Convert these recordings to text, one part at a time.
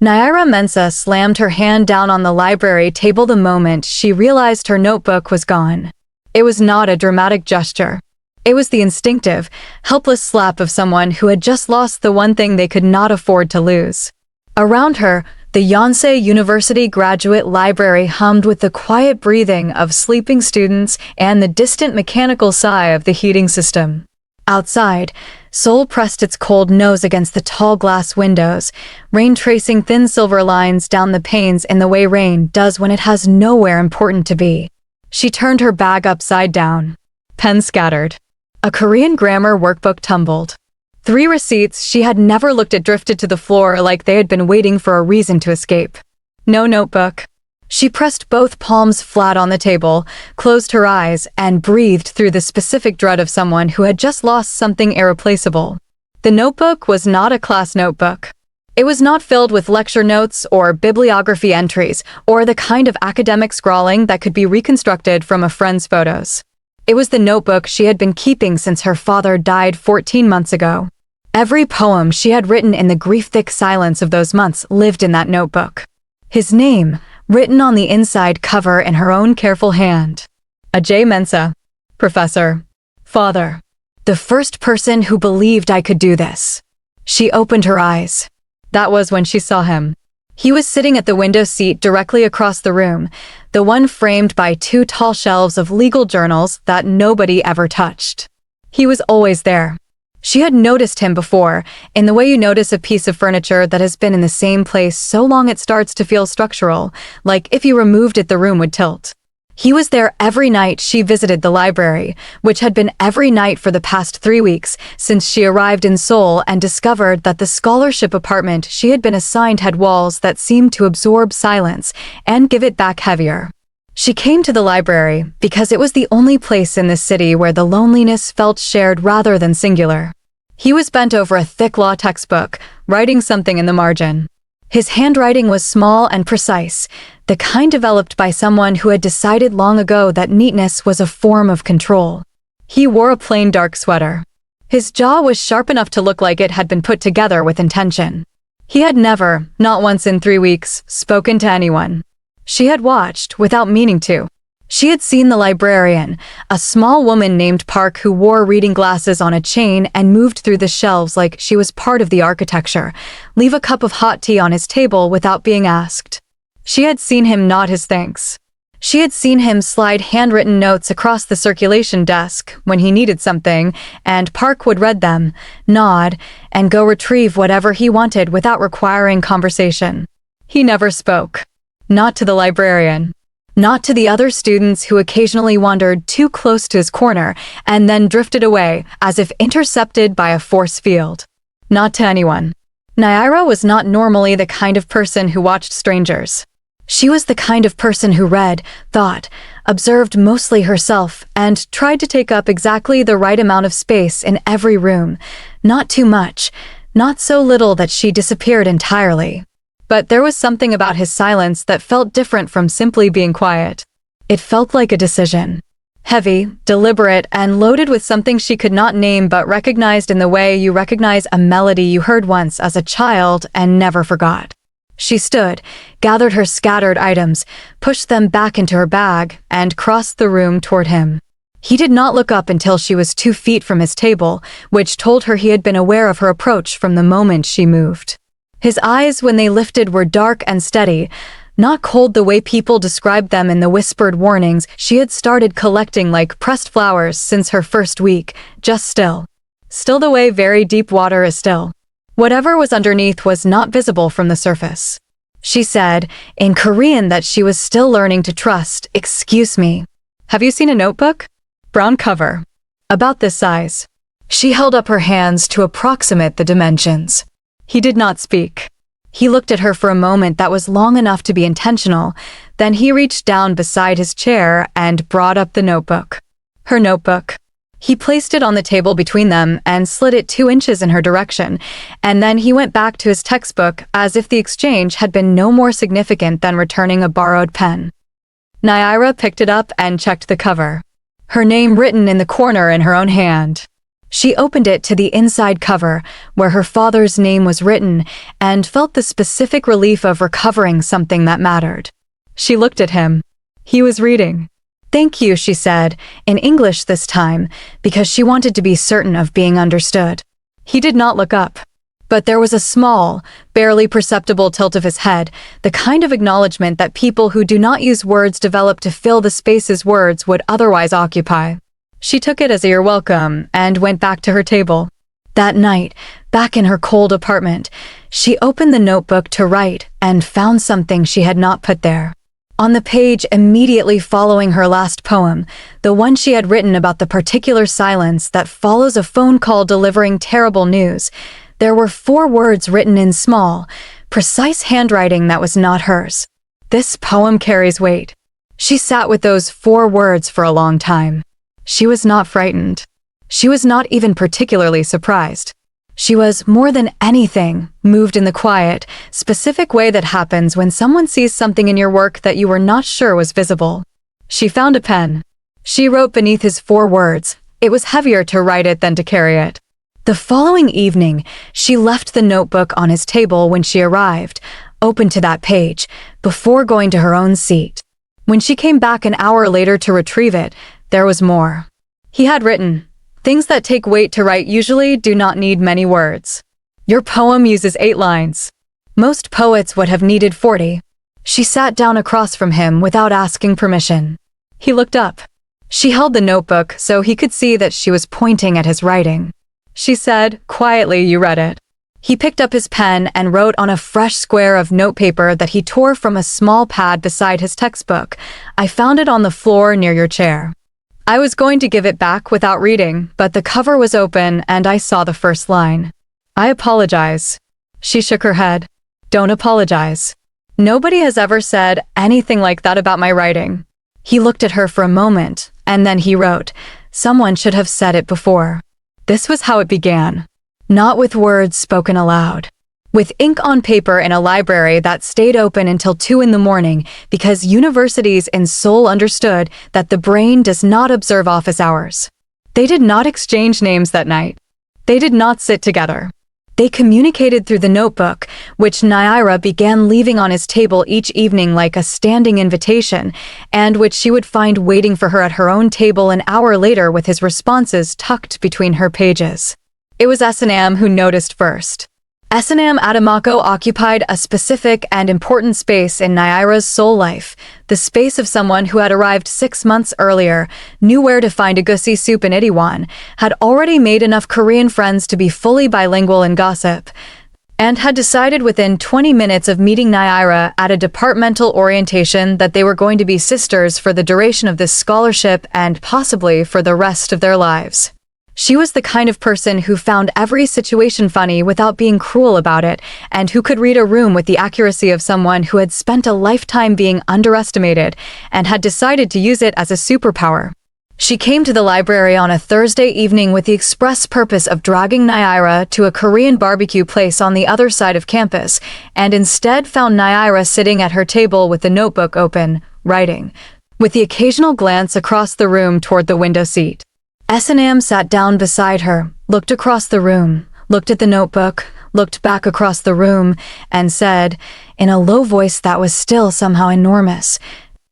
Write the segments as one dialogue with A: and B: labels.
A: Naira Mensa slammed her hand down on the library table the moment she realized her notebook was gone. It was not a dramatic gesture. It was the instinctive, helpless slap of someone who had just lost the one thing they could not afford to lose. Around her, the Yonsei University Graduate Library hummed with the quiet breathing of sleeping students and the distant mechanical sigh of the heating system. Outside, Seoul pressed its cold nose against the tall glass windows, rain tracing thin silver lines down the panes in the way rain does when it has nowhere important to be. She turned her bag upside down. Pens scattered. A Korean grammar workbook tumbled. 3 receipts she had never looked at drifted to the floor like they had been waiting for a reason to escape. No notebook. She pressed both palms flat on the table, closed her eyes, and breathed through the specific dread of someone who had just lost something irreplaceable. The notebook was not a class notebook. It was not filled with lecture notes or bibliography entries or the kind of academic scrawling that could be reconstructed from a friend's photos. It was the notebook she had been keeping since her father died 14 months ago. Every poem she had written in the grief-thick silence of those months lived in that notebook. His name, written on the inside cover in her own careful hand. Ajay Mensa. Professor. Father. The first person who believed I could do this. She opened her eyes. That was when she saw him. He was sitting at the window seat directly across the room, the one framed by 2 tall shelves of legal journals that nobody ever touched. He was always there. She had noticed him before, in the way you notice a piece of furniture that has been in the same place so long it starts to feel structural, like if you removed it the room would tilt. He was there every night she visited the library, which had been every night for the past 3 weeks since she arrived in Seoul and discovered that the scholarship apartment she had been assigned had walls that seemed to absorb silence and give it back heavier. She came to the library because it was the only place in the city where the loneliness felt shared rather than singular. He was bent over a thick law textbook, writing something in the margin. His handwriting was small and precise, the kind developed by someone who had decided long ago that neatness was a form of control. He wore a plain dark sweater. His jaw was sharp enough to look like it had been put together with intention. He had never, not once in 3 weeks, spoken to anyone. She had watched, without meaning to. She had seen the librarian, a small woman named Park who wore reading glasses on a chain and moved through the shelves like she was part of the architecture, leave a cup of hot tea on his table without being asked. She had seen him nod his thanks. She had seen him slide handwritten notes across the circulation desk when he needed something, and Park would read them, nod, and go retrieve whatever he wanted without requiring conversation. He never spoke. Not to the librarian. Not to the other students who occasionally wandered too close to his corner and then drifted away as if intercepted by a force field. Not to anyone. Naira was not normally the kind of person who watched strangers. She was the kind of person who read, thought, observed mostly herself, and tried to take up exactly the right amount of space in every room. Not too much, not so little that she disappeared entirely. But there was something about his silence that felt different from simply being quiet. It felt like a decision. Heavy, deliberate, and loaded with something she could not name but recognized in the way you recognize a melody you heard once as a child and never forgot. She stood, gathered her scattered items, pushed them back into her bag, and crossed the room toward him. He did not look up until she was 2 feet from his table, which told her he had been aware of her approach from the moment she moved. His eyes, when they lifted, were dark and steady, not cold the way people described them in the whispered warnings she had started collecting like pressed flowers since her first week, just still. Still the way very deep water is still. Whatever was underneath was not visible from the surface. She said, in Korean that she was still learning to trust, "Excuse me. Have you seen a notebook? Brown cover. About this size." She held up her hands to approximate the dimensions. He did not speak. He looked at her for a moment that was long enough to be intentional, then he reached down beside his chair and brought up the notebook. Her notebook. He placed it on the table between them and slid it 2 inches in her direction, and then he went back to his textbook as if the exchange had been no more significant than returning a borrowed pen. Naira picked it up and checked the cover. Her name written in the corner in her own hand. She opened it to the inside cover, where her father's name was written, and felt the specific relief of recovering something that mattered. She looked at him. He was reading. "Thank you," she said, in English this time, because she wanted to be certain of being understood. He did not look up. But there was a small, barely perceptible tilt of his head, the kind of acknowledgement that people who do not use words develop to fill the spaces words would otherwise occupy. She took it as a "you're welcome" and went back to her table. That night, back in her cold apartment, she opened the notebook to write and found something she had not put there. On the page immediately following her last poem, the one she had written about the particular silence that follows a phone call delivering terrible news, there were 4 words written in small, precise handwriting that was not hers. This poem carries weight. She sat with those 4 words for a long time. She was not frightened. She was not even particularly surprised. She was, more than anything, moved in the quiet, specific way that happens when someone sees something in your work that you were not sure was visible. She found a pen. She wrote beneath his 4 words. It was heavier to write it than to carry it. The following evening, she left the notebook on his table when she arrived, open to that page, before going to her own seat. When she came back an hour later to retrieve it, there was more. He had written, "Things that take weight to write usually do not need many words. Your poem uses 8 lines. Most poets would have needed 40. She sat down across from him without asking permission. He looked up. She held the notebook so he could see that she was pointing at his writing. She said, quietly, "You read it." He picked up his pen and wrote on a fresh square of notepaper that he tore from a small pad beside his textbook. "I found it on the floor near your chair. I was going to give it back without reading, but the cover was open and I saw the first line. I apologize." She shook her head. "Don't apologize. Nobody has ever said anything like that about my writing." He looked at her for a moment, and then he wrote, "Someone should have said it before." This was how it began. Not with words spoken aloud. With ink on paper in a library that stayed open until 2 in the morning because universities in Seoul understood that the brain does not observe office hours. They did not exchange names that night. They did not sit together. They communicated through the notebook, which Naira began leaving on his table each evening like a standing invitation, and which she would find waiting for her at her own table an hour later with his responses tucked between her pages. It was S&M who noticed first. S&M Adamako occupied a specific and important space in Naira's soul life, the space of someone who had arrived 6 months earlier, knew where to find a gusi soup in Itaewon, had already made enough Korean friends to be fully bilingual in gossip, and had decided within 20 minutes of meeting Naira at a departmental orientation that they were going to be sisters for the duration of this scholarship and possibly for the rest of their lives. She was the kind of person who found every situation funny without being cruel about it, and who could read a room with the accuracy of someone who had spent a lifetime being underestimated and had decided to use it as a superpower. She came to the library on a Thursday evening with the express purpose of dragging Naira to a Korean barbecue place on the other side of campus, and instead found Naira sitting at her table with the notebook open, writing, with the occasional glance across the room toward the window seat. S&M sat down beside her, looked across the room, looked at the notebook, looked back across the room, and said, in a low voice that was still somehow enormous,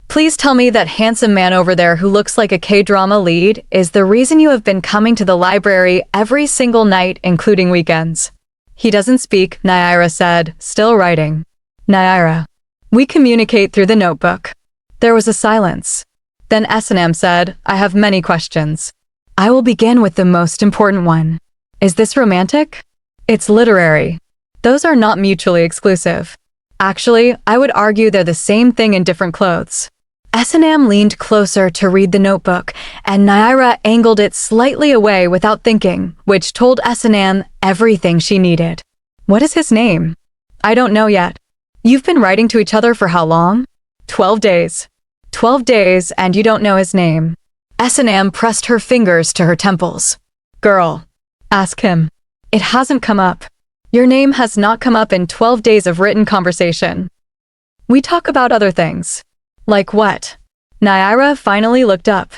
A: "Please tell me that handsome man over there who looks like a K-drama lead is the reason you have been coming to the library every single night, including weekends." "He doesn't speak," Naira said, still writing. "Naira. We communicate through the notebook." There was a silence. Then S&M said, "I have many questions. I will begin with the most important one. Is this romantic? It's literary. Those are not mutually exclusive. Actually, I would argue they're the same thing in different clothes." S&M leaned closer to read the notebook, and Naira angled it slightly away without thinking, which told S&M everything she needed. "What is his name?" "I don't know yet." "You've been writing to each other for how long?" 12 days. 12 days, and you don't know his name." S&M pressed her fingers to her temples. "Girl, ask him. It hasn't come up. Your name has not come up in 12 days of written conversation. We talk about other things." "Like what?" Naira finally looked up.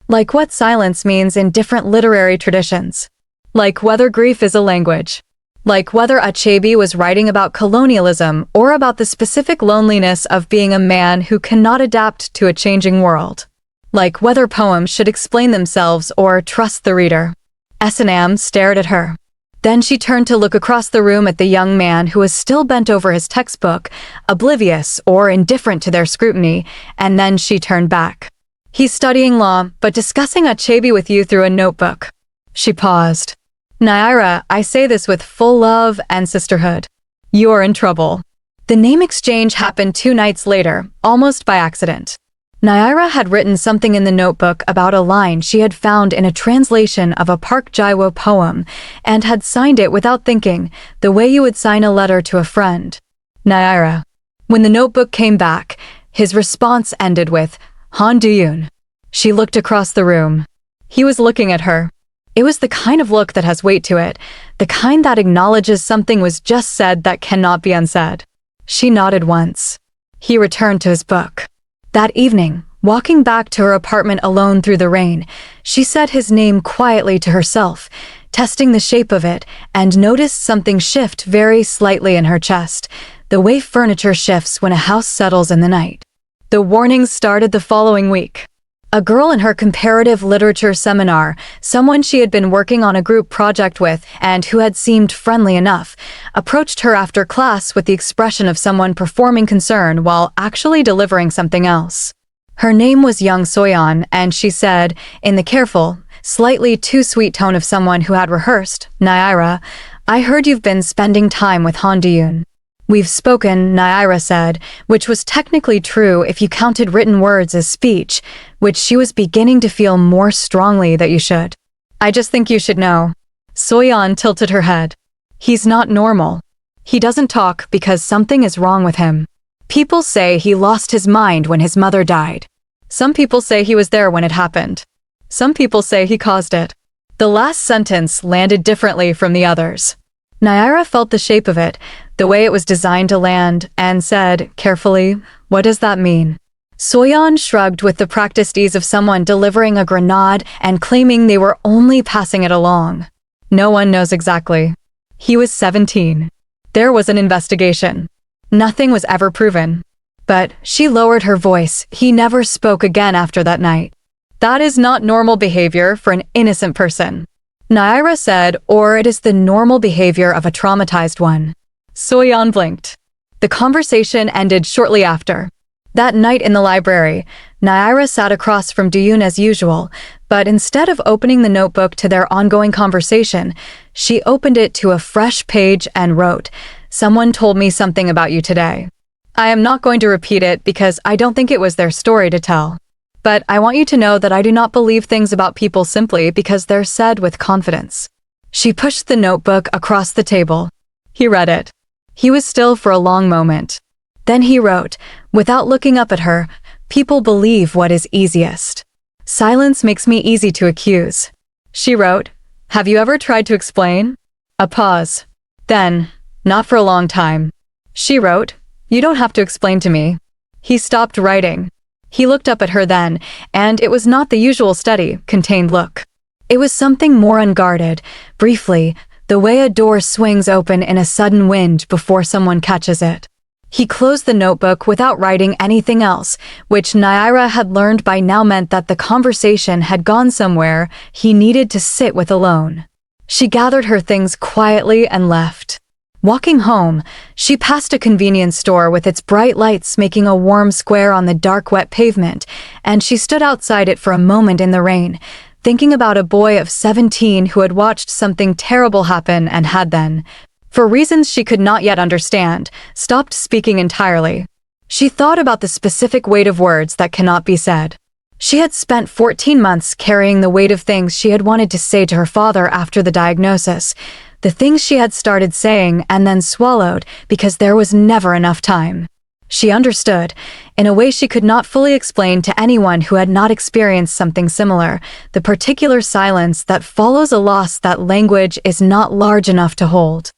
A: "Like what silence means in different literary traditions. Like whether grief is a language. Like whether Achebe was writing about colonialism or about the specific loneliness of being a man who cannot adapt to a changing world. Like whether poems should explain themselves or trust the reader. S&M stared at her. Then she turned to look across the room at the young man who was still bent over his textbook, oblivious or indifferent to their scrutiny, and then she turned back. He's studying law, but discussing Achebe with you through a notebook. She paused. Naira, I say this with full love and sisterhood. You're in trouble. The name exchange happened 2 nights later, almost by accident. Naira had written something in the notebook about a line she had found in a translation of a Park Jae-woo poem and had signed it without thinking, the way you would sign a letter to a friend. Naira. When the notebook came back, his response ended with, Han Do-yoon. She looked across the room. He was looking at her. It was the kind of look that has weight to it, the kind that acknowledges something was just said that cannot be unsaid. She nodded once. He returned to his book. That evening, walking back to her apartment alone through the rain, she said his name quietly to herself, testing the shape of it, and noticed something shift very slightly in her chest, the way furniture shifts when a house settles in the night. The warnings started the following week. A girl in her comparative literature seminar, someone she had been working on a group project with and who had seemed friendly enough, approached her after class with the expression of someone performing concern while actually delivering something else. Her name was Young Soyeon, and she said, in the careful, slightly too sweet tone of someone who had rehearsed, Naira, I heard you've been spending time with Han Do-yoon. We've spoken, Naira said, which was technically true if you counted written words as speech, which she was beginning to feel more strongly that you should. I just think you should know. Soyeon tilted her head. He's not normal. He doesn't talk because something is wrong with him. People say he lost his mind when his mother died. Some people say he was there when it happened. Some people say he caused it. The last sentence landed differently from the others. Naira felt the shape of it, the way it was designed to land, and said, carefully, what does that mean? Soyeon shrugged with the practiced ease of someone delivering a grenade and claiming they were only passing it along. No one knows exactly. He was 17. There was an investigation. Nothing was ever proven. But she lowered her voice. He never spoke again after that night. That is not normal behavior for an innocent person. Naira said, or it is the normal behavior of a traumatized one. Soyeon blinked. The conversation ended shortly after. That night in the library, Naira sat across from Do-yoon as usual, but instead of opening the notebook to their ongoing conversation, she opened it to a fresh page and wrote, Someone told me something about you today. I am not going to repeat it because I don't think it was their story to tell. But I want you to know that I do not believe things about people simply because they're said with confidence. She pushed the notebook across the table. He read it. He was still for a long moment. Then he wrote, without looking up at her, people believe what is easiest. Silence makes me easy to accuse. She wrote, have you ever tried to explain? A pause. Then, not for a long time. She wrote, you don't have to explain to me. He stopped writing. He looked up at her then, and it was not the usual steady, contained look. It was something more unguarded, briefly, the way a door swings open in a sudden wind before someone catches it. He closed the notebook without writing anything else, which Naira had learned by now meant that the conversation had gone somewhere he needed to sit with alone. She gathered her things quietly and left. Walking home, she passed a convenience store with its bright lights making a warm square on the dark, wet pavement, and she stood outside it for a moment in the rain, thinking about a boy of 17 who had watched something terrible happen and had then, for reasons she could not yet understand, stopped speaking entirely. She thought about the specific weight of words that cannot be said. She had spent 14 months carrying the weight of things she had wanted to say to her father after the diagnosis, the things she had started saying and then swallowed because there was never enough time. She understood, in a way she could not fully explain to anyone who had not experienced something similar, the particular silence that follows a loss that language is not large enough to hold.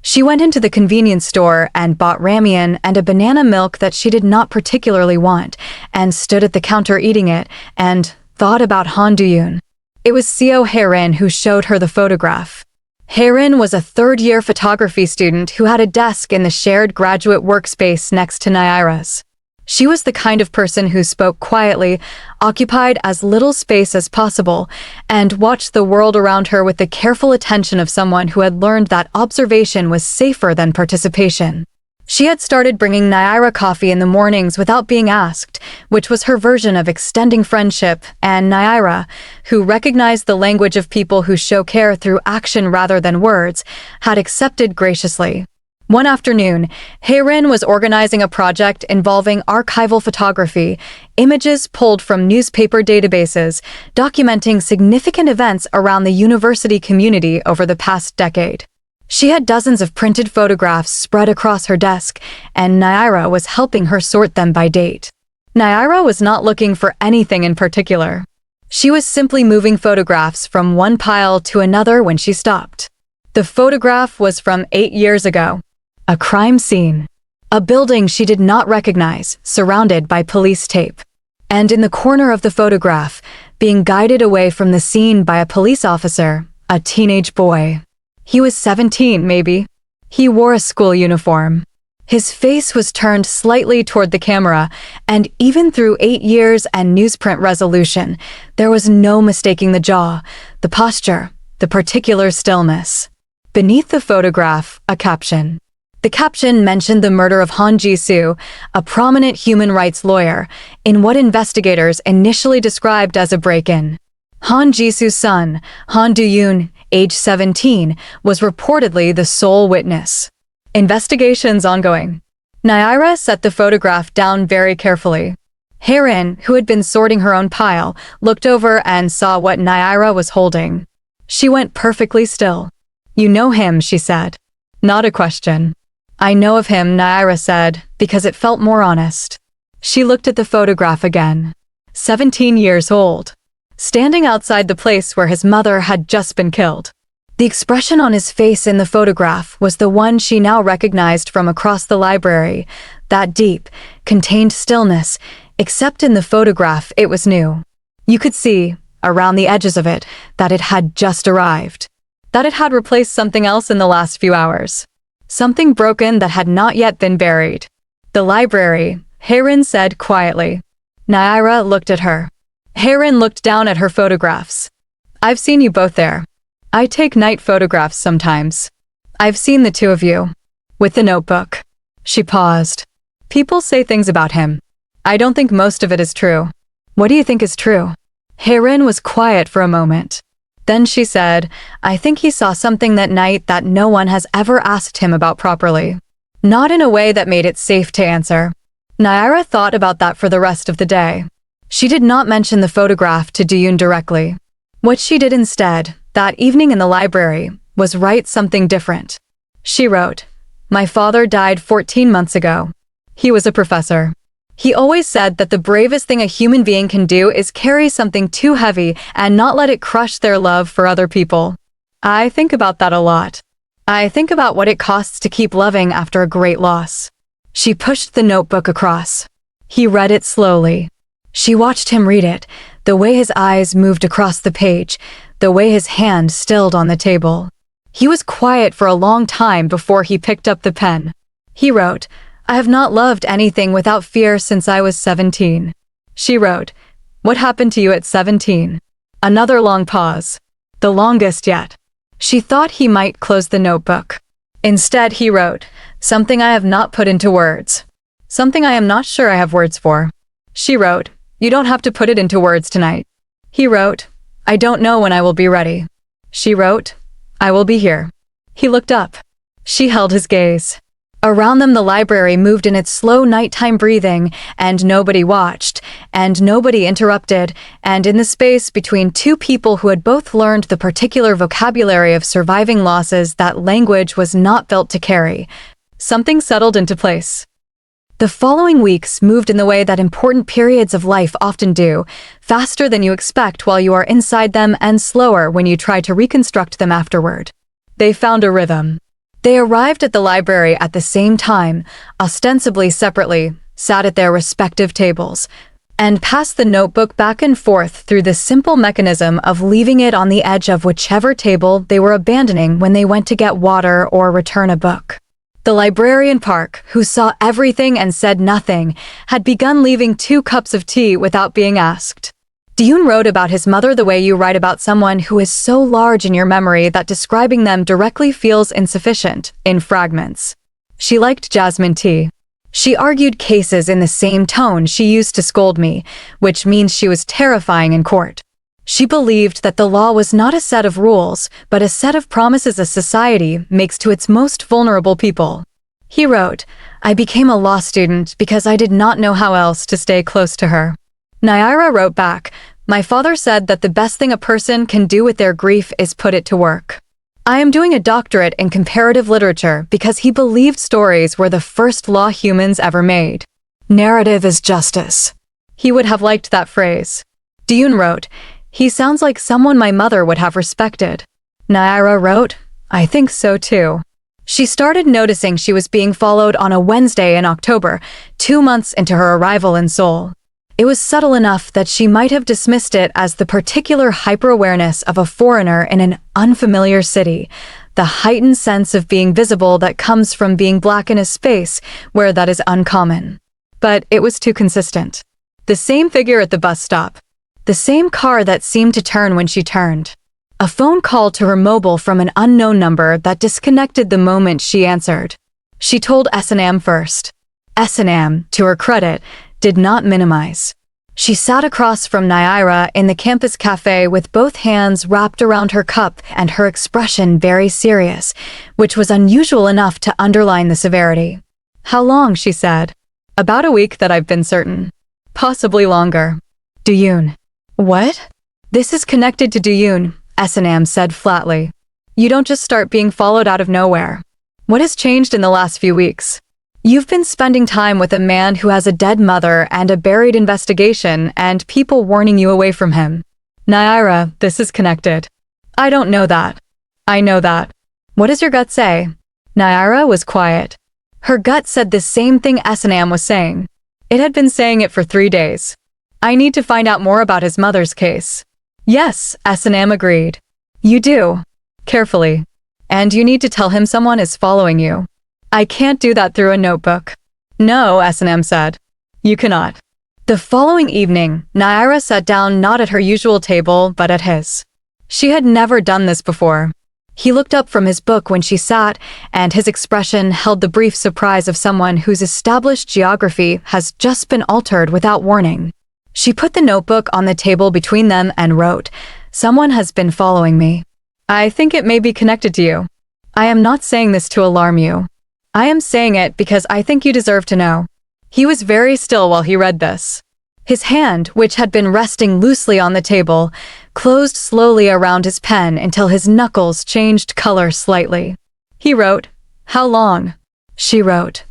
A: She went into the convenience store and bought ramen and a banana milk that she did not particularly want, and stood at the counter eating it, and thought about Han Do-yoon. It was Seo Herin who showed her the photograph. Herin was a third-year photography student who had a desk in the shared graduate workspace next to Naira's. She was the kind of person who spoke quietly, occupied as little space as possible, and watched the world around her with the careful attention of someone who had learned that observation was safer than participation. She had started bringing Naira coffee in the mornings without being asked, which was her version of extending friendship, and Naira, who recognized the language of people who show care through action rather than words, had accepted graciously. One afternoon, Herin was organizing a project involving archival photography, images pulled from newspaper databases, documenting significant events around the university community over the past decade. She had dozens of printed photographs spread across her desk, and Naira was helping her sort them by date. Naira was not looking for anything in particular. She was simply moving photographs from one pile to another when she stopped. The photograph was from 8 years ago. A crime scene. A building she did not recognize, surrounded by police tape. And in the corner of the photograph, being guided away from the scene by a police officer, a teenage boy. He was 17, maybe. He wore a school uniform. His face was turned slightly toward the camera, and even through 8 years and newsprint resolution, there was no mistaking the jaw, the posture, the particular stillness. Beneath the photograph, a caption. The caption mentioned the murder of Han Ji-soo, a prominent human rights lawyer, in what investigators initially described as a break-in. Han Ji-soo's son, Han Do-yoon, age 17, was reportedly the sole witness. Investigations ongoing. Naira set the photograph down very carefully. Herin, who had been sorting her own pile, looked over and saw what Naira was holding. She went perfectly still. "You know him," she said. Not a question. "I know of him," Naira said, because it felt more honest. She looked at the photograph again. 17 years old. Standing outside the place where his mother had just been killed. The expression on his face in the photograph was the one she now recognized from across the library, that deep, contained stillness, except in the photograph it was new. You could see, around the edges of it, that it had just arrived. That it had replaced something else in the last few hours. Something broken that had not yet been buried. "The library," Herin said quietly. Naira looked at her. Herin looked down at her photographs. "I've seen you both there. I take night photographs sometimes. I've seen the two of you. With the notebook." She paused. "People say things about him. I don't think most of it is true. What do you think is true?" Herin was quiet for a moment. Then she said, "I think he saw something that night that no one has ever asked him about properly. Not in a way that made it safe to answer." Naira thought about that for the rest of the day. She did not mention the photograph to Do-yoon directly. What she did instead, that evening in the library, was write something different. She wrote, "My father died 14 months ago. He was a professor. He always said that the bravest thing a human being can do is carry something too heavy and not let it crush their love for other people. I think about that a lot. I think about what it costs to keep loving after a great loss." She pushed the notebook across. He read it slowly. She watched him read it, the way his eyes moved across the page, the way his hand stilled on the table. He was quiet for a long time before he picked up the pen. He wrote, "I have not loved anything without fear since I was 17. She wrote, "What happened to you at 17? Another long pause. The longest yet. She thought he might close the notebook. Instead, he wrote, "Something I have not put into words. Something I am not sure I have words for." She wrote, "You don't have to put it into words tonight." He wrote, "I don't know when I will be ready." She wrote, "I will be here." He looked up. She held his gaze. Around them the library moved in its slow nighttime breathing, and nobody watched, and nobody interrupted, and in the space between two people who had both learned the particular vocabulary of surviving losses that language was not built to carry, something settled into place. The following weeks moved in the way that important periods of life often do, faster than you expect while you are inside them and slower when you try to reconstruct them afterward. They found a rhythm. They arrived at the library at the same time, ostensibly separately, sat at their respective tables. and pass the notebook back and forth through the simple mechanism of leaving it on the edge of whichever table they were abandoning when they went to get water or return a book. The librarian Park, who saw everything and said nothing, had begun leaving 2 cups of tea without being asked. Diyun wrote about his mother the way you write about someone who is so large in your memory that describing them directly feels insufficient, in fragments. She liked jasmine tea. She argued cases in the same tone she used to scold me, which means she was terrifying in court. She believed that the law was not a set of rules, but a set of promises a society makes to its most vulnerable people. He wrote, I became a law student because I did not know how else to stay close to her. Naira wrote back, my father said that the best thing a person can do with their grief is put it to work. I am doing a doctorate in comparative literature because he believed stories were the first law humans ever made. Narrative is justice. He would have liked that phrase. Diyun wrote, he sounds like someone my mother would have respected. Naira wrote, I think so too. She started noticing she was being followed on a Wednesday in October, 2 months into her arrival in Seoul. It was subtle enough that she might have dismissed it as the particular hyper-awareness of a foreigner in an unfamiliar city, the heightened sense of being visible that comes from being black in a space where that is uncommon. But it was too consistent. The same figure at the bus stop. The same car that seemed to turn when she turned. A phone call to her mobile from an unknown number that disconnected the moment she answered. She told S&M first. S&M, to her credit, did not minimize. She sat across from Naira in the campus cafe with both hands wrapped around her cup and her expression very serious, which was unusual enough to underline the severity. How long, she said. About a week that I've been certain. Possibly longer. Diyun. What? This is connected to Diyun, S&M said flatly. You don't just start being followed out of nowhere. What has changed in the last few weeks? You've been spending time with a man who has a dead mother and a buried investigation and people warning you away from him. Naira, this is connected. I don't know that. I know that. What does your gut say? Naira was quiet. Her gut said the same thing S&M was saying. It had been saying it for 3 days. I need to find out more about his mother's case. Yes, S&M agreed. You do. Carefully. And you need to tell him someone is following you. I can't do that through a notebook. No, S&M said. You cannot. The following evening, Naira sat down not at her usual table, but at his. She had never done this before. He looked up from his book when she sat, and his expression held the brief surprise of someone whose established geography has just been altered without warning. She put the notebook on the table between them and wrote, Someone has been following me. I think it may be connected to you. I am not saying this to alarm you. I am saying it because I think you deserve to know. He was very still while he read this. His hand, which had been resting loosely on the table, closed slowly around his pen until his knuckles changed color slightly. He wrote, How long? She wrote,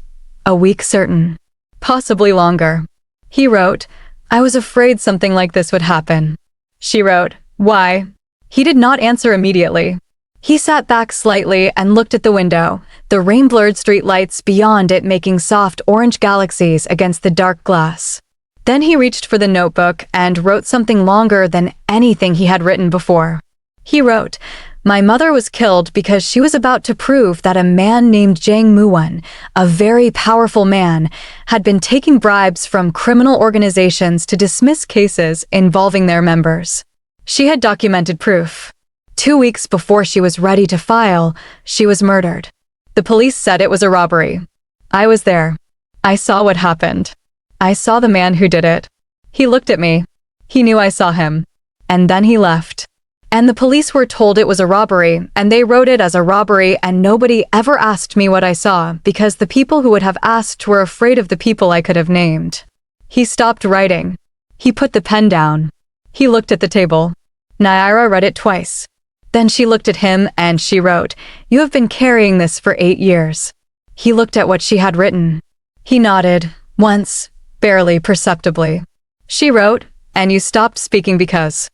A: A week certain. Possibly longer. He wrote, I was afraid something like this would happen. She wrote, Why? He did not answer immediately. He sat back slightly and looked at the window, the rain-blurred street lights beyond it making soft orange galaxies against the dark glass. Then he reached for the notebook and wrote something longer than anything he had written before. He wrote, My mother was killed because she was about to prove that a man named Jang Muwon, a very powerful man, had been taking bribes from criminal organizations to dismiss cases involving their members. She had documented proof. 2 weeks before she was ready to file, she was murdered. The police said it was a robbery. I was there. I saw what happened. I saw the man who did it. He looked at me. He knew I saw him. And then he left. And the police were told it was a robbery, and they wrote it as a robbery, and nobody ever asked me what I saw because the people who would have asked were afraid of the people I could have named. He stopped writing. He put the pen down. He looked at the table. Naira read it twice. Then she looked at him and she wrote, You have been carrying this for 8 years. He looked at what she had written. He nodded, once, barely perceptibly. She wrote, And you stopped speaking because.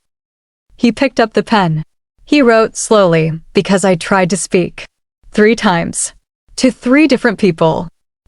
A: He picked up the pen. He wrote slowly, Because I tried to speak. 3 times. To 3 different people.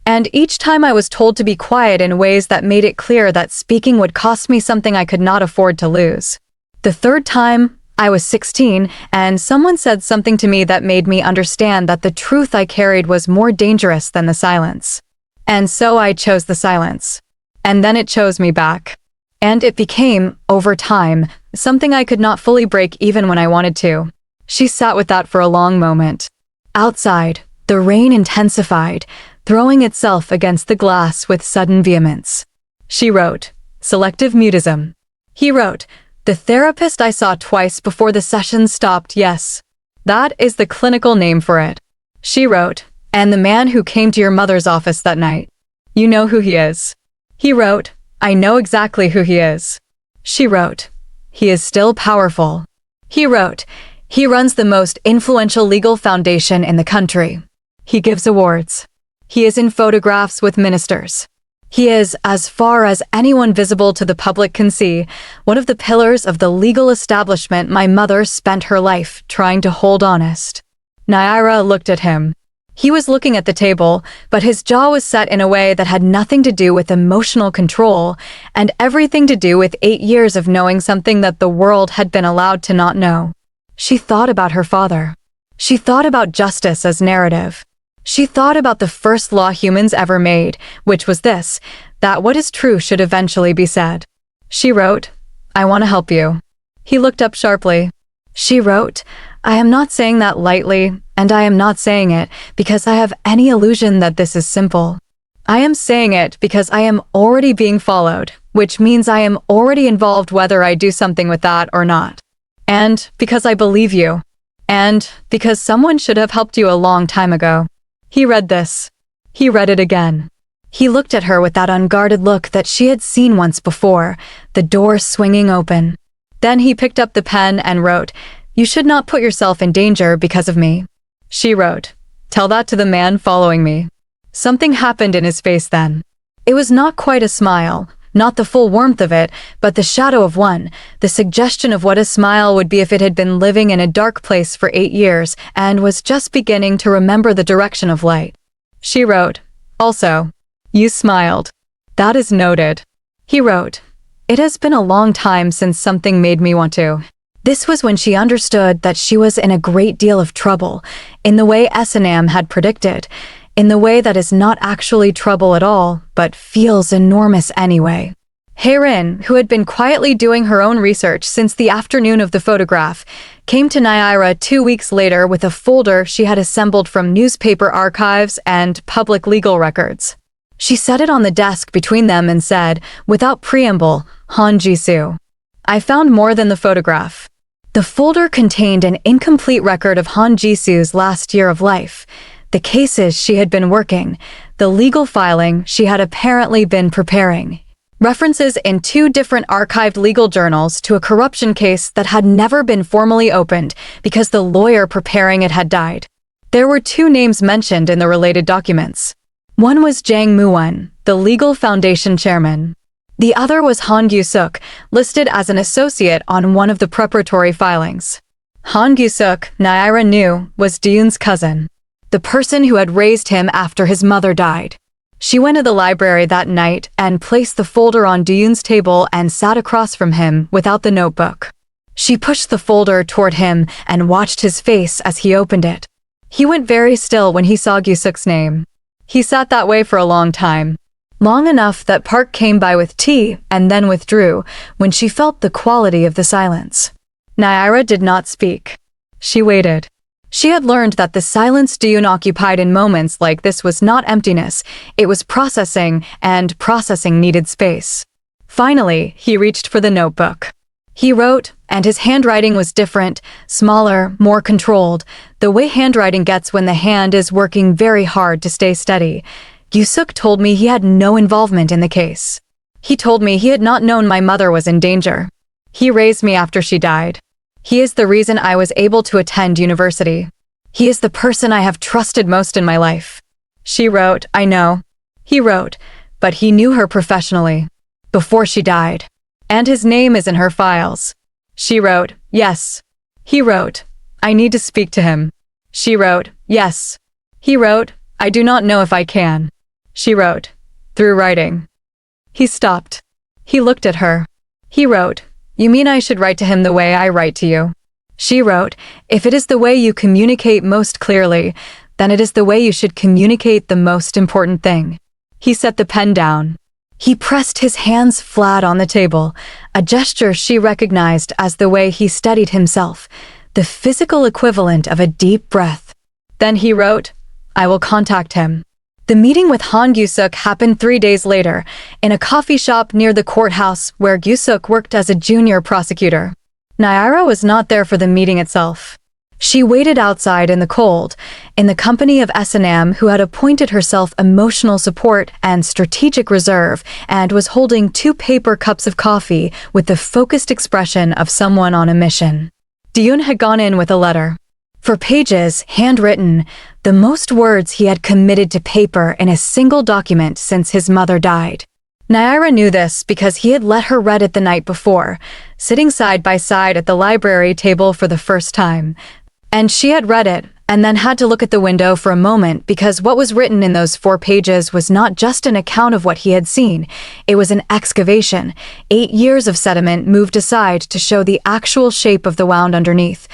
A: And each time I was told to be quiet in ways that made it clear that speaking would cost me something I could not afford to lose. The third time, I was 16, and someone said something to me that made me understand that the truth I carried was more dangerous than the silence. And so I chose the silence. And then it chose me back. And it became, over time, something I could not fully break even when I wanted to. She sat with that for a long moment. Outside, the rain intensified, throwing itself against the glass with sudden vehemence. She wrote, "Selective mutism." He wrote, "The therapist I saw twice before the session stopped, yes. That is the clinical name for it." She wrote, "And the man who came to your mother's office that night. You know who he is." He wrote, "I know exactly who he is." She wrote, "He is still powerful." He wrote, "He runs the most influential legal foundation in the country. He gives awards. He is in photographs with ministers. He is, as far as anyone visible to the public can see, one of the pillars of the legal establishment my mother spent her life trying to hold honest." Naira looked at him. He was looking at the table, but his jaw was set in a way that had nothing to do with emotional control and everything to do with 8 years of knowing something that the world had been allowed to not know. She thought about her father. She thought about justice as narrative. She thought about the first law humans ever made, which was this, that what is true should eventually be said. She wrote, "I want to help you." He looked up sharply. She wrote, "I am not saying that lightly, and I am not saying it because I have any illusion that this is simple. I am saying it because I am already being followed, which means I am already involved whether I do something with that or not. And because I believe you. And because someone should have helped you a long time ago." He read this. He read it again. He looked at her with that unguarded look that she had seen once before, the door swinging open. Then he picked up the pen and wrote, "You should not put yourself in danger because of me." She wrote, "Tell that to the man following me." Something happened in his face then. It was not quite a smile, not the full warmth of it, but the shadow of one, the suggestion of what a smile would be if it had been living in a dark place for 8 years and was just beginning to remember the direction of light. She wrote, "Also, you smiled. That is noted." He wrote, "It has been a long time since something made me want to." This was when she understood that she was in a great deal of trouble, in the way S&M had predicted, in the way that is not actually trouble at all, but feels enormous anyway. Herin, who had been quietly doing her own research since the afternoon of the photograph, came to Naira 2 weeks later with a folder she had assembled from newspaper archives and public legal records. She set it on the desk between them and said, without preamble, "Han Jisoo. I found more than the photograph." The folder contained an incomplete record of Han Jisoo's last year of life, the cases she had been working, the legal filing she had apparently been preparing, references in 2 different archived legal journals to a corruption case that had never been formally opened because the lawyer preparing it had died. There were 2 names mentioned in the related documents. One was Jang Moo-won, the legal foundation chairman. The other was Han Gyu-suk, listed as an associate on one of the preparatory filings. Han Gyu-suk, Naira knew, was Duyun's cousin, the person who had raised him after his mother died. She went to the library that night and placed the folder on Duyun's table and sat across from him without the notebook. She pushed the folder toward him and watched his face as he opened it. He went very still when he saw Gyu-suk's name. He sat that way for a long time. Long enough that Park came by with tea and then withdrew when she felt the quality of the silence. Naira did not speak. She waited. She had learned that the silence Duyun occupied in moments like this was not emptiness, it was processing, and processing needed space. Finally, he reached for the notebook. He wrote, and his handwriting was different, smaller, more controlled, the way handwriting gets when the hand is working very hard to stay steady. Gyu-suk told me he had no involvement in the case. He told me he had not known my mother was in danger. He raised me after she died. He is the reason I was able to attend university. He is the person I have trusted most in my life. She wrote, I know. He wrote, but he knew her professionally. Before she died. And his name is in her files. She wrote, yes. He wrote, I need to speak to him. She wrote, yes. He wrote, I do not know if I can. She wrote. Through writing. He stopped. He looked at her. He wrote, You mean I should write to him the way I write to you? She wrote, If it is the way you communicate most clearly, then it is the way you should communicate the most important thing. He set the pen down. He pressed his hands flat on the table, a gesture she recognized as the way he steadied himself, the physical equivalent of a deep breath. Then he wrote, I will contact him. The meeting with Han Gyusuk happened 3 days later, in a coffee shop near the courthouse where Gyusuk worked as a junior prosecutor. Naira was not there for the meeting itself. She waited outside in the cold, in the company of S&M, who had appointed herself emotional support and strategic reserve and was holding 2 paper cups of coffee with the focused expression of someone on a mission. Diyun had gone in with a letter. For pages, handwritten, the most words he had committed to paper in a single document since his mother died. Naira knew this because he had let her read it the night before, sitting side by side at the library table for the first time. And she had read it, and then had to look at the window for a moment because what was written in those 4 pages was not just an account of what he had seen. It was an excavation. 8 years of sediment moved aside to show the actual shape of the wound underneath.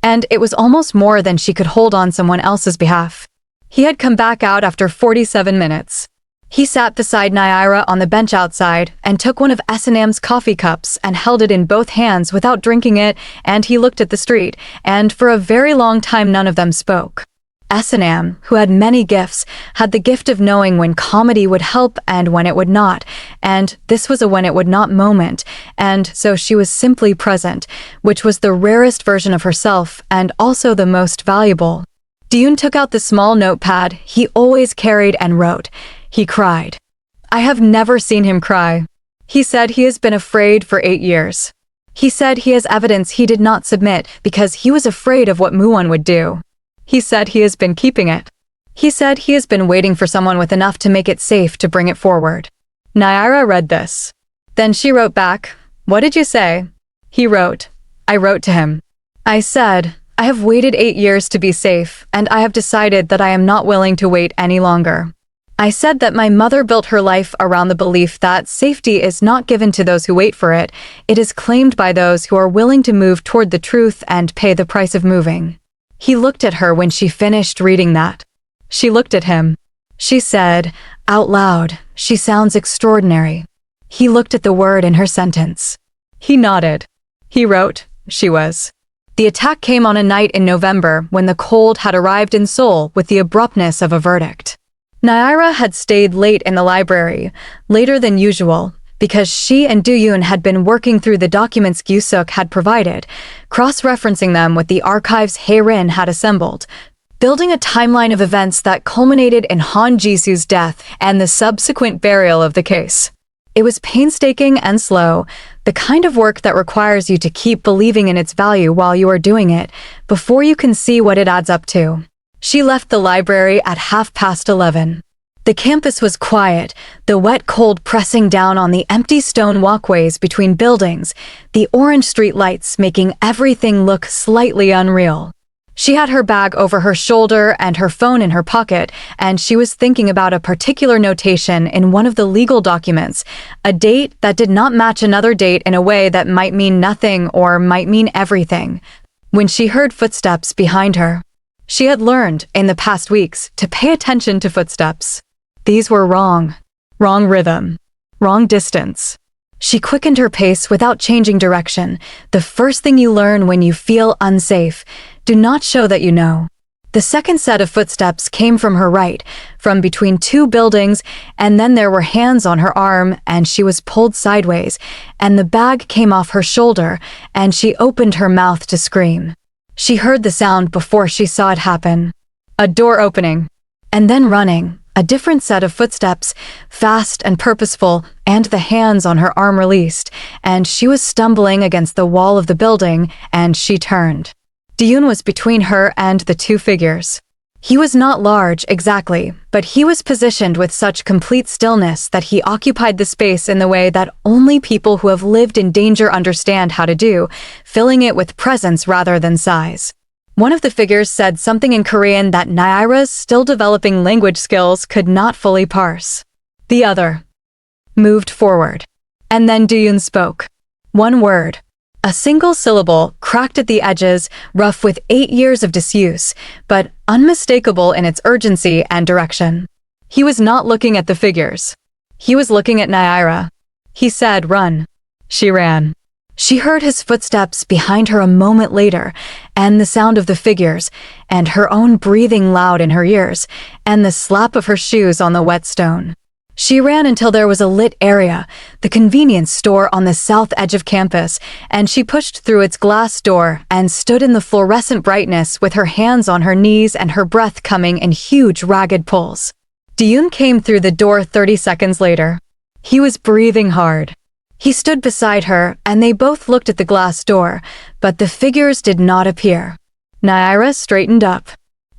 A: And it was almost more than she could hold on someone else's behalf. He had come back out after 47 minutes. He sat beside Naira on the bench outside and took one of S&M's coffee cups and held it in both hands without drinking it, and he looked at the street, and for a very long time none of them spoke. S&M, who had many gifts, had the gift of knowing when comedy would help and when it would not, and this was a when it would not moment, and so she was simply present, which was the rarest version of herself and also the most valuable. Diyun took out the small notepad he always carried and wrote. He cried. I have never seen him cry. He said he has been afraid for 8 years. He said he has evidence he did not submit because he was afraid of what Muon would do. He said he has been keeping it. He said he has been waiting for someone with enough to make it safe to bring it forward. Naira read this. Then she wrote back, What did you say? He wrote, I wrote to him. I said, I have waited 8 years to be safe, and I have decided that I am not willing to wait any longer. I said that my mother built her life around the belief that safety is not given to those who wait for it. It is claimed by those who are willing to move toward the truth and pay the price of moving. He looked at her when she finished reading that. She looked at him. She said, out loud, She sounds extraordinary. He looked at the word in her sentence. He nodded. He wrote, She was. The attack came on a night in November when the cold had arrived in Seoul with the abruptness of a verdict. Naira had stayed late in the library, later than usual, because she and Duyun had been working through the documents Gyusuk had provided, cross-referencing them with the archives Haerin had assembled, building a timeline of events that culminated in Han Jisu's death and the subsequent burial of the case. It was painstaking and slow, the kind of work that requires you to keep believing in its value while you are doing it, before you can see what it adds up to. She left the library at 11:30. The campus was quiet, the wet cold pressing down on the empty stone walkways between buildings, the orange street lights making everything look slightly unreal. She had her bag over her shoulder and her phone in her pocket, and she was thinking about a particular notation in one of the legal documents, a date that did not match another date in a way that might mean nothing or might mean everything, when she heard footsteps behind her. She had learned, in the past weeks, to pay attention to footsteps. These were wrong. Wrong rhythm. Wrong distance. She quickened her pace without changing direction. The first thing you learn when you feel unsafe, do not show that you know. The second set of footsteps came from her right, from between 2 buildings, and then there were hands on her arm, and she was pulled sideways, and the bag came off her shoulder, and she opened her mouth to scream. She heard the sound before she saw it happen. A door opening. And then running. A different set of footsteps, fast and purposeful, and the hands on her arm released, and she was stumbling against the wall of the building, and she turned. Diyun was between her and the 2 figures. He was not large, exactly, but he was positioned with such complete stillness that he occupied the space in the way that only people who have lived in danger understand how to do, filling it with presence rather than size. One of the figures said something in Korean that Naira's still developing language skills could not fully parse. The other moved forward. And then Duyun spoke. One word. A single syllable, cracked at the edges, rough with 8 years of disuse, but unmistakable in its urgency and direction. He was not looking at the figures. He was looking at Naira. He said, "Run." She ran. She heard his footsteps behind her a moment later, and the sound of the figures, and her own breathing loud in her ears, and the slap of her shoes on the wet stone. She ran until there was a lit area, the convenience store on the south edge of campus, and she pushed through its glass door and stood in the fluorescent brightness with her hands on her knees and her breath coming in huge ragged pulls. Duyun came through the door 30 seconds later. He was breathing hard. He stood beside her, and they both looked at the glass door, but the figures did not appear. Naira straightened up.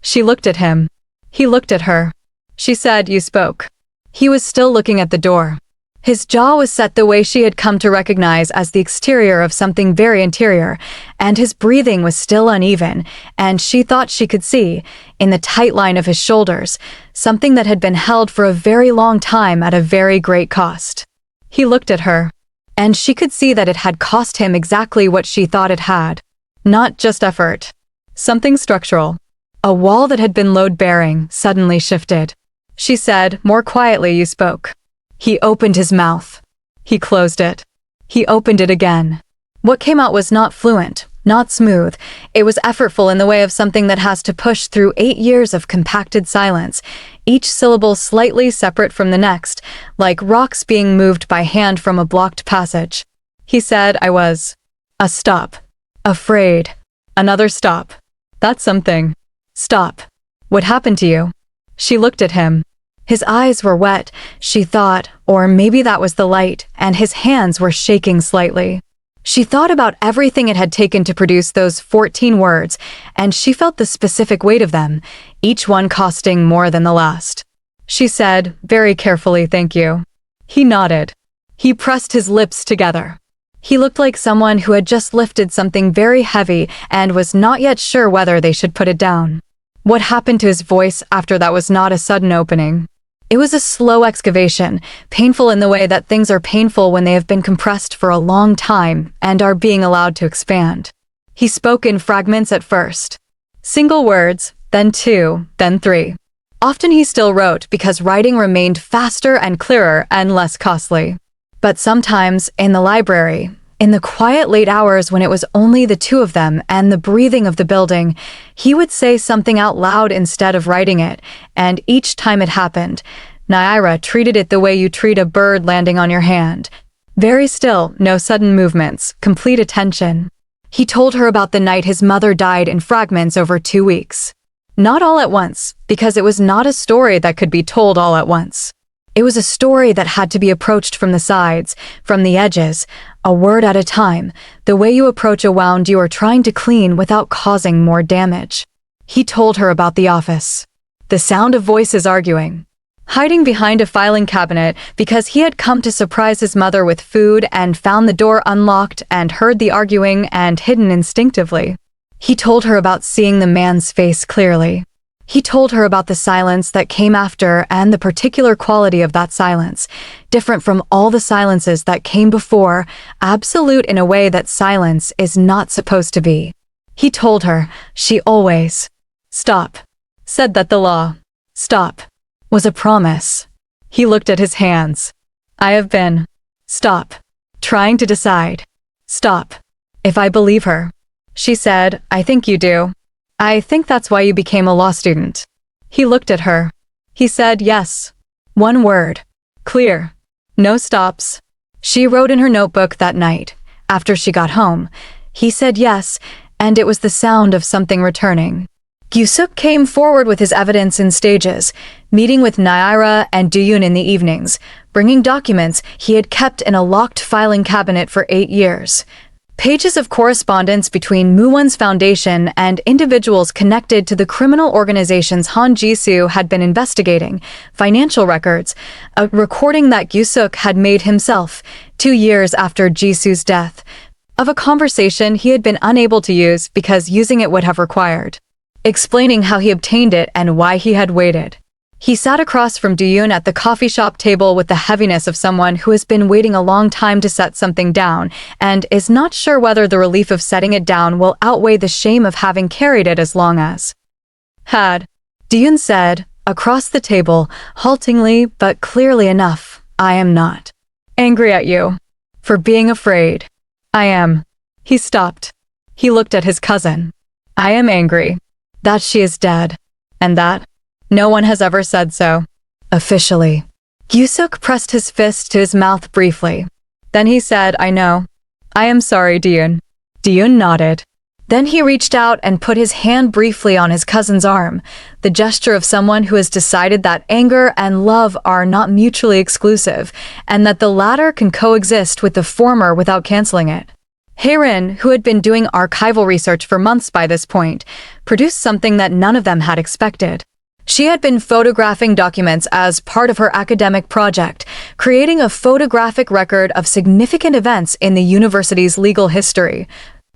A: She looked at him. He looked at her. She said, "You spoke." He was still looking at the door. His jaw was set the way she had come to recognize as the exterior of something very interior, and his breathing was still uneven, and she thought she could see, in the tight line of his shoulders, something that had been held for a very long time at a very great cost. He looked at her, and she could see that it had cost him exactly what she thought it had. Not just effort. Something structural. A wall that had been load-bearing suddenly shifted. She said, "More quietly, you spoke." He opened his mouth. He closed it. He opened it again. What came out was not fluent, not smooth. It was effortful in the way of something that has to push through 8 years of compacted silence, each syllable slightly separate from the next, like rocks being moved by hand from a blocked passage. He said, "I was." A stop. Afraid. Another stop. "That's something." "Stop. What happened to you?" She looked at him. His eyes were wet, she thought, or maybe that was the light, and his hands were shaking slightly. She thought about everything it had taken to produce those 14 words, and she felt the specific weight of them, each one costing more than the last. She said, very carefully, "Thank you." He nodded. He pressed his lips together. He looked like someone who had just lifted something very heavy and was not yet sure whether they should put it down. What happened to his voice after that was not a sudden opening. It was a slow excavation, painful in the way that things are painful when they have been compressed for a long time and are being allowed to expand. He spoke in fragments at first. Single words, then 2, then 3. Often he still wrote because writing remained faster and clearer and less costly. But sometimes, in the library, in the quiet late hours when it was only the two of them and the breathing of the building, he would say something out loud instead of writing it, and each time it happened, Naira treated it the way you treat a bird landing on your hand. Very still, no sudden movements, complete attention. He told her about the night his mother died in fragments over 2 weeks. Not all at once, because it was not a story that could be told all at once. It was a story that had to be approached from the sides, from the edges, a word at a time, the way you approach a wound you are trying to clean without causing more damage. He told her about the office. The sound of voices arguing. Hiding behind a filing cabinet because he had come to surprise his mother with food and found the door unlocked and heard the arguing and hidden instinctively. He told her about seeing the man's face clearly. He told her about the silence that came after and the particular quality of that silence, different from all the silences that came before, absolute in a way that silence is not supposed to be. He told her, she always, stop, said that the law, stop, was a promise. He looked at his hands. I have been, stop, trying to decide, stop, if I believe her. She said, I think you do. I think that's why you became a law student. He looked at her. He said yes. One word. Clear. No stops. She wrote in her notebook that night, after she got home. He said yes, and it was the sound of something returning. Gyusuk came forward with his evidence in stages, meeting with Naira and Duyun in the evenings, bringing documents he had kept in a locked filing cabinet for 8 years. Pages of correspondence between Muwon's foundation and individuals connected to the criminal organizations Han Jisoo had been investigating, financial records, a recording that Gyusuk had made himself 2 years after Jisoo's death, of a conversation he had been unable to use because using it would have required explaining how he obtained it and why he had waited. He sat across from Duyun at the coffee shop table with the heaviness of someone who has been waiting a long time to set something down and is not sure whether the relief of setting it down will outweigh the shame of having carried it as long as had. Duyun said, across the table, haltingly but clearly enough, I am not angry at you for being afraid. I am. He stopped. He looked at his cousin. I am angry that she is dead, and that no one has ever said so. Officially. Gyusuk pressed his fist to his mouth briefly. Then he said, I know. I am sorry, Duyun. Duyun nodded. Then he reached out and put his hand briefly on his cousin's arm, the gesture of someone who has decided that anger and love are not mutually exclusive, and that the latter can coexist with the former without canceling it. Heirin, who had been doing archival research for months by this point, produced something that none of them had expected. She had been photographing documents as part of her academic project, creating a photographic record of significant events in the university's legal history,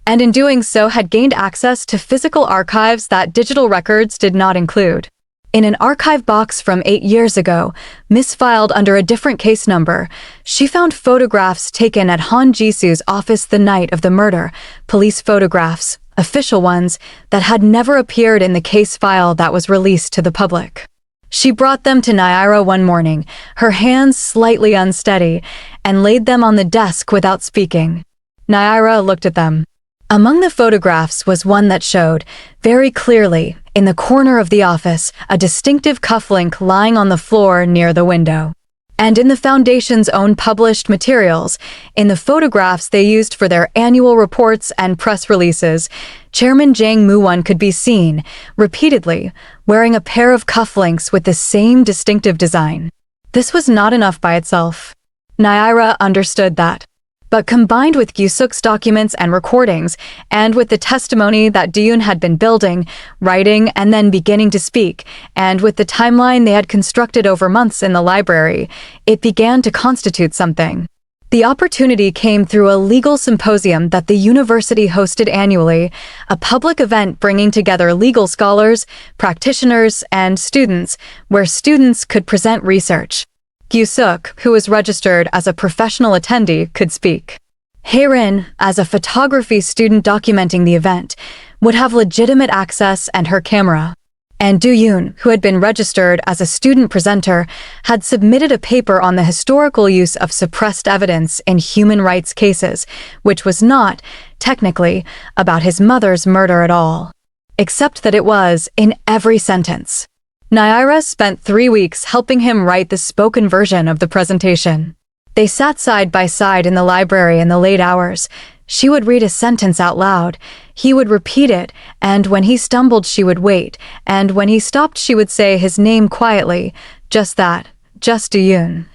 A: and in doing so had gained access to physical archives that digital records did not include. In an archive box from 8 years ago, misfiled under a different case number, she found photographs taken at Han Jisu's office the night of the murder, police photographs, official ones, that had never appeared in the case file that was released to the public. She brought them to Naira one morning, her hands slightly unsteady, and laid them on the desk without speaking. Naira looked at them. Among the photographs was one that showed, very clearly, in the corner of the office, a distinctive cufflink lying on the floor near the window. And in the Foundation's own published materials, in the photographs they used for their annual reports and press releases, Chairman Jang Moo-won could be seen, repeatedly, wearing a pair of cufflinks with the same distinctive design. This was not enough by itself. Naira understood that. But combined with Gyusuk's documents and recordings, and with the testimony that Duyun had been building, writing, and then beginning to speak, and with the timeline they had constructed over months in the library, it began to constitute something. The opportunity came through a legal symposium that the university hosted annually, a public event bringing together legal scholars, practitioners, and students, where students could present research. Gyusuk, who was registered as a professional attendee, could speak. Heirin, as a photography student documenting the event, would have legitimate access and her camera. And Duyun, who had been registered as a student presenter, had submitted a paper on the historical use of suppressed evidence in human rights cases, which was not, technically, about his mother's murder at all. Except that it was, in every sentence. Naira spent 3 weeks helping him write the spoken version of the presentation. They sat side by side in the library in the late hours. She would read a sentence out loud. He would repeat it, and when he stumbled she would wait, and when he stopped she would say his name quietly, just that, just Duyun.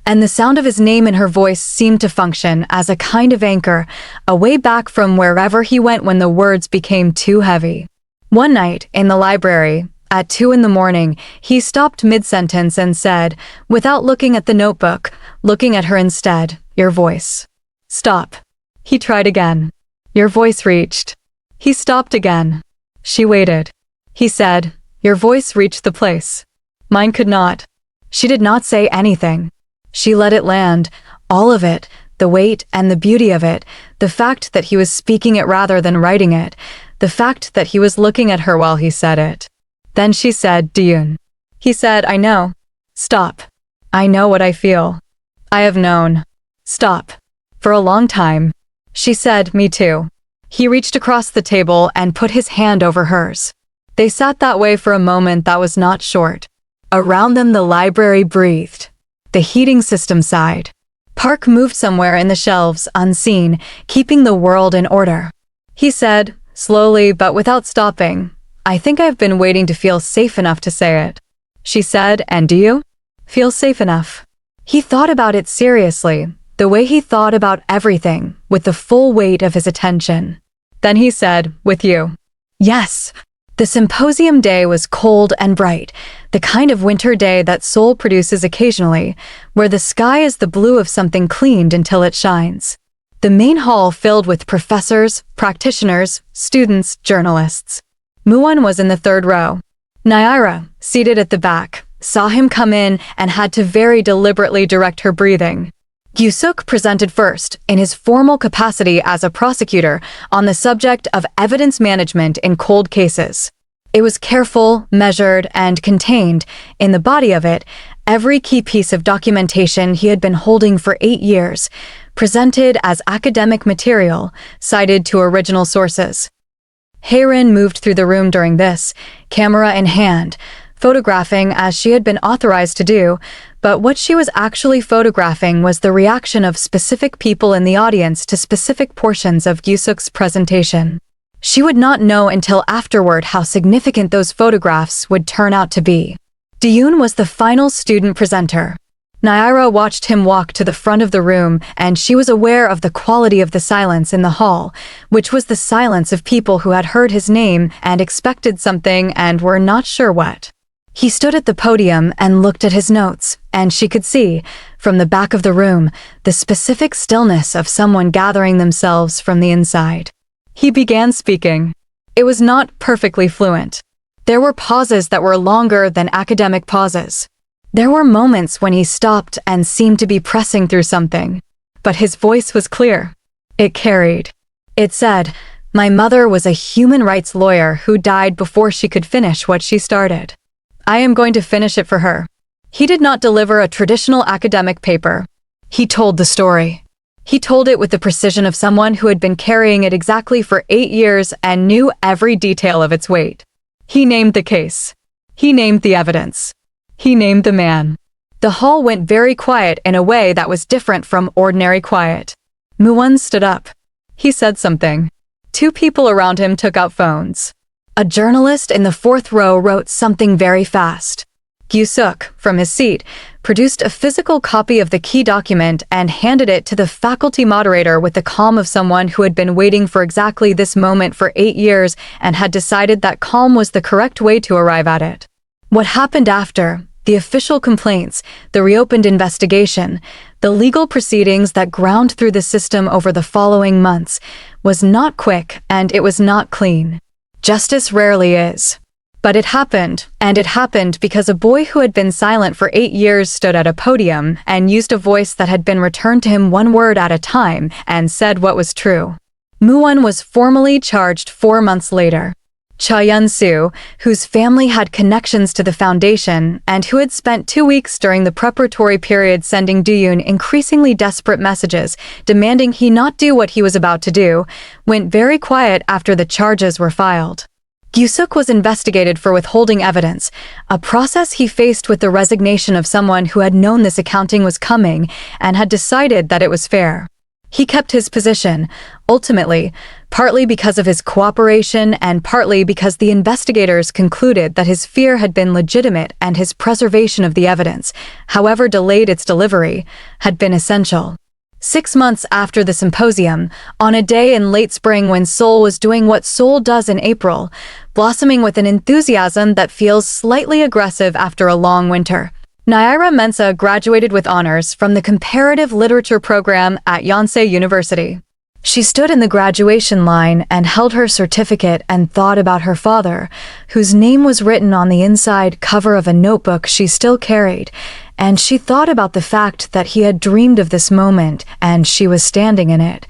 A: And the sound of his name in her voice seemed to function as a kind of anchor, a way back from wherever he went when the words became too heavy. One night, in the library, at 2 a.m, he stopped mid-sentence and said, without looking at the notebook, looking at her instead, your voice. Stop. He tried again. Your voice reached. He stopped again. She waited. He said, your voice reached the place. Mine could not. She did not say anything. She let it land, all of it, the weight and the beauty of it, the fact that he was speaking it rather than writing it, the fact that he was looking at her while he said it. Then she said, Duyun. He said, I know. Stop. I know what I feel. I have known. Stop. For a long time. She said, me too. He reached across the table and put his hand over hers. They sat that way for a moment that was not short. Around them the library breathed. The heating system sighed. Park moved somewhere in the shelves, unseen, keeping the world in order. He said, slowly but without stopping, I think I've been waiting to feel safe enough to say it. She said, and do you? Feel safe enough. He thought about it seriously, the way he thought about everything, with the full weight of his attention. Then he said, with you. Yes. The symposium day was cold and bright, the kind of winter day that Seoul produces occasionally, where the sky is the blue of something cleaned until it shines. The main hall filled with professors, practitioners, students, journalists. Muwon was in the third row. Naira, seated at the back, saw him come in and had to very deliberately direct her breathing. Gyusuk presented first, in his formal capacity as a prosecutor, on the subject of evidence management in cold cases. It was careful, measured, and contained. In the body of it, every key piece of documentation he had been holding for 8 years, presented as academic material, cited to original sources. Heirin moved through the room during this, camera in hand, photographing as she had been authorized to do, but what she was actually photographing was the reaction of specific people in the audience to specific portions of Gyusuk's presentation. She would not know until afterward how significant those photographs would turn out to be. Diyun was the final student presenter. Naira watched him walk to the front of the room, and she was aware of the quality of the silence in the hall, which was the silence of people who had heard his name and expected something and were not sure what. He stood at the podium and looked at his notes, and she could see, from the back of the room, the specific stillness of someone gathering themselves from the inside. He began speaking. It was not perfectly fluent. There were pauses that were longer than academic pauses. There were moments when he stopped and seemed to be pressing through something. But his voice was clear. It carried. It said, "My mother was a human rights lawyer who died before she could finish what she started. I am going to finish it for her." He did not deliver a traditional academic paper. He told the story. He told it with the precision of someone who had been carrying it exactly for 8 years and knew every detail of its weight. He named the case. He named the evidence. He named the man. The hall went very quiet in a way that was different from ordinary quiet. Muwon stood up. He said something. 2 people around him took out phones. A journalist in the 4th row wrote something very fast. Gyusuk, from his seat, produced a physical copy of the key document and handed it to the faculty moderator with the calm of someone who had been waiting for exactly this moment for 8 years and had decided that calm was the correct way to arrive at it. What happened after, the official complaints, the reopened investigation, the legal proceedings that ground through the system over the following months, was not quick and it was not clean. Justice rarely is. But it happened, and it happened because a boy who had been silent for 8 years stood at a podium and used a voice that had been returned to him 1 word at a time and said what was true. Muwon was formally charged 4 months later. Cha Yun-soo, whose family had connections to the foundation and who had spent 2 weeks during the preparatory period sending Diyun increasingly desperate messages demanding he not do what he was about to do, went very quiet after the charges were filed. Gyusuk was investigated for withholding evidence, a process he faced with the resignation of someone who had known this accounting was coming and had decided that it was fair. He kept his position, ultimately, partly because of his cooperation and partly because the investigators concluded that his fear had been legitimate and his preservation of the evidence, however delayed its delivery, had been essential. 6 months after the symposium, on a day in late spring when Seoul was doing what Seoul does in April, blossoming with an enthusiasm that feels slightly aggressive after a long winter, Naira Mensah graduated with honors from the Comparative Literature program at Yonsei University. She stood in the graduation line and held her certificate and thought about her father, whose name was written on the inside cover of a notebook she still carried, and she thought about the fact that he had dreamed of this moment and she was standing in it.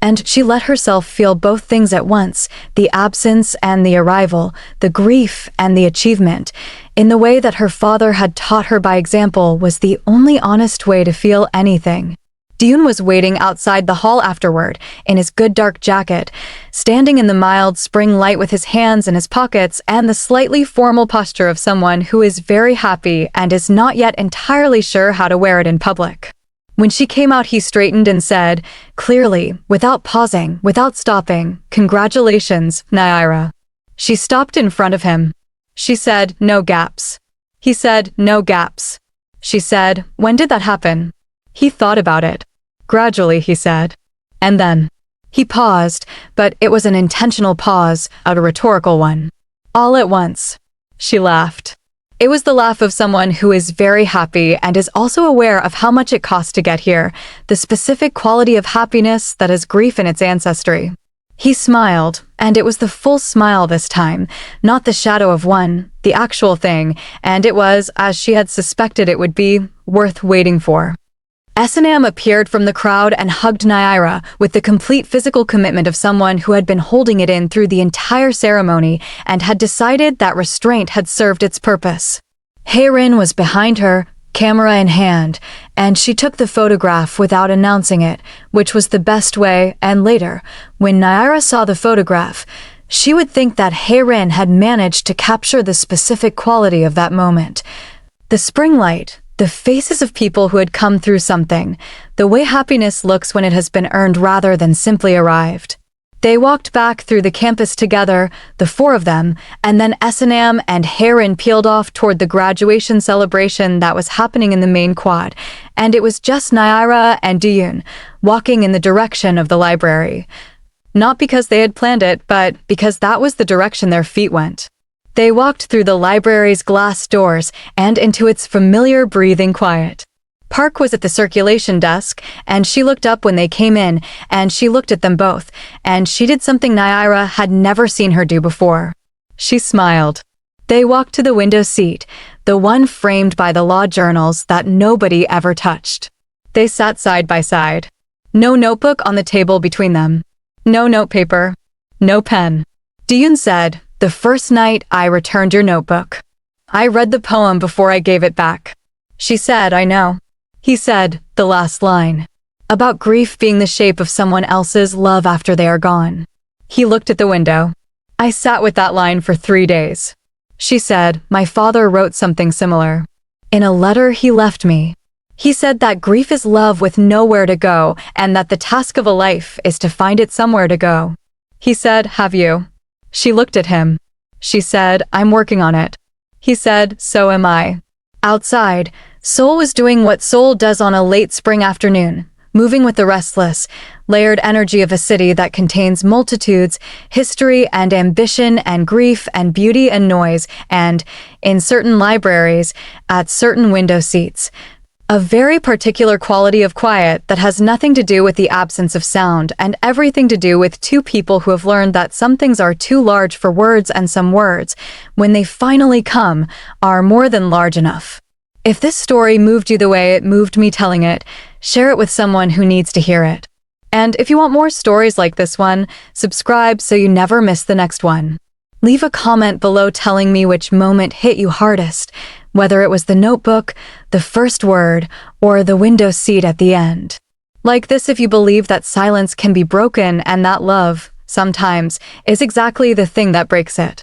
A: And she let herself feel both things at once, the absence and the arrival, the grief and the achievement, in the way that her father had taught her by example was the only honest way to feel anything. Diyun was waiting outside the hall afterward, in his good dark jacket, standing in the mild spring light with his hands in his pockets and the slightly formal posture of someone who is very happy and is not yet entirely sure how to wear it in public. When she came out, he straightened and said, clearly, without pausing, without stopping, "Congratulations, Naira." She stopped in front of him. She said, "No gaps." He said, "No gaps." She said, "When did that happen?" He thought about it. "Gradually," he said. And then. He paused, but it was an intentional pause, a rhetorical one. "All at once." She laughed. It was the laugh of someone who is very happy and is also aware of how much it costs to get here, the specific quality of happiness that has grief in its ancestry. He smiled, and it was the full smile this time, not the shadow of one, the actual thing, and it was, as she had suspected it would be, worth waiting for. S&M appeared from the crowd and hugged Naira with the complete physical commitment of someone who had been holding it in through the entire ceremony and had decided that restraint had served its purpose. Heirin was behind her, camera in hand, and she took the photograph without announcing it, which was the best way, and later, when Naira saw the photograph, she would think that Heirin had managed to capture the specific quality of that moment. The spring light, the faces of people who had come through something, the way happiness looks when it has been earned rather than simply arrived. They walked back through the campus together, the four of them, and then S&M and Heirin peeled off toward the graduation celebration that was happening in the main quad, and it was just Naira and Diyun, walking in the direction of the library. Not because they had planned it, but because that was the direction their feet went. They walked through the library's glass doors and into its familiar breathing quiet. Park was at the circulation desk, and she looked up when they came in, and she looked at them both, and she did something Naira had never seen her do before. She smiled. They walked to the window seat, the one framed by the law journals that nobody ever touched. They sat side by side. No notebook on the table between them. No notepaper. No pen. Diyun said, "The first night I returned your notebook. I read the poem before I gave it back." She said, "I know." He said, the last line, about grief being the shape of someone else's love after they are gone. He looked at the window. "I sat with that line for 3 days." She said, "My father wrote something similar. In a letter he left me. He said that grief is love with nowhere to go, and that the task of a life is to find it somewhere to go." He said, "Have you?" She looked at him. She said, "I'm working on it." He said, "So am I." Outside, Seoul was doing what Seoul does on a late spring afternoon, moving with the restless, layered energy of a city that contains multitudes, history and ambition and grief and beauty and noise, and, in certain libraries, at certain window seats, a very particular quality of quiet that has nothing to do with the absence of sound and everything to do with two people who have learned that some things are too large for words and some words, when they finally come, are more than large enough. If this story moved you the way it moved me telling it, share it with someone who needs to hear it. And if you want more stories like this one, subscribe so you never miss the next one. Leave a comment below telling me which moment hit you hardest, whether it was the notebook, the first word, or the window seat at the end. Like this if you believe that silence can be broken and that love, sometimes, is exactly the thing that breaks it.